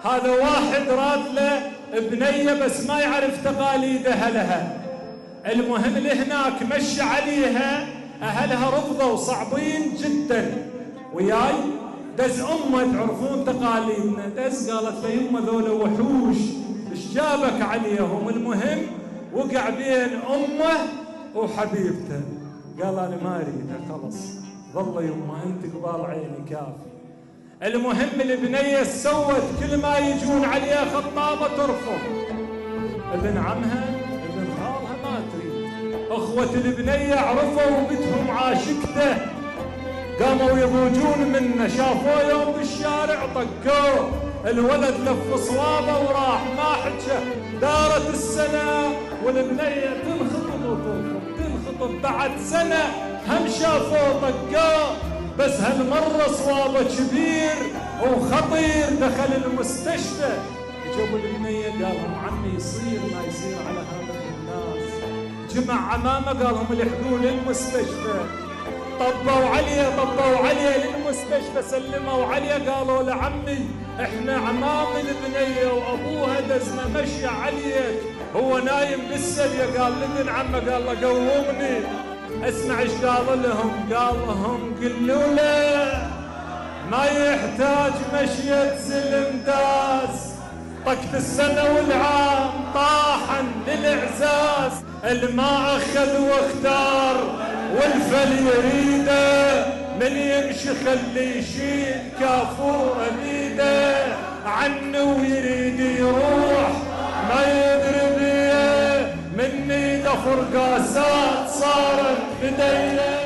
هذا واحد راد له بنية بس ما يعرف تقاليد أهلها. المهم لهناك مشى عليها، أهلها رفضوا صعبين جدا. وياي دز أمه تعرفون تقاليدنا، دز قالت له يمه ذولا وحوش ايش جابك عليهم؟ المهم وقع بين أمه وحبيبته، قال أنا ما أريدها خلص، ظل يمه أنت قبال عيني كافي. المهم البنية سوت كل ما يجون عليها خطابة ترفض. ابن عمها ابن خالها ما تريد. اخوة البنية عرفوا بدهم عاشقته، قاموا يضوجون منه، شافوه يوم بالشارع طقوه. الولد لف صوابه وراح ما حجه. دارت السنة والبنية تنخطب وترفض، تنخطب. بعد سنة هم شافوه طقوه، بس هالمرة صوابه كبير وخطير. دخل المستشفى، جابوا البنية قالهم عمي يصير ما يصير على هذا الناس. جمع عمامه قالهم الحقوا للمستشفى. طبوا عليه للمستشفى، سلموا عليه. قالوا لعمي احنا عمام البنية وابوها دزنا مشي عليك، هو نايم بالسرية. قال لابن عمه قال له قومني. اسمع ايش قال لهم، قال لهم قلوا له ما يحتاج مشية زلم داس، طقت السنة والعام طاحن للإعزاز. الماء أخذ واختار والفل يريده، من يمشي خلي يشيل كافور بيده. عنه ويريد يروح ما يدري بيه، من ايده فرقاسات صارت بديه.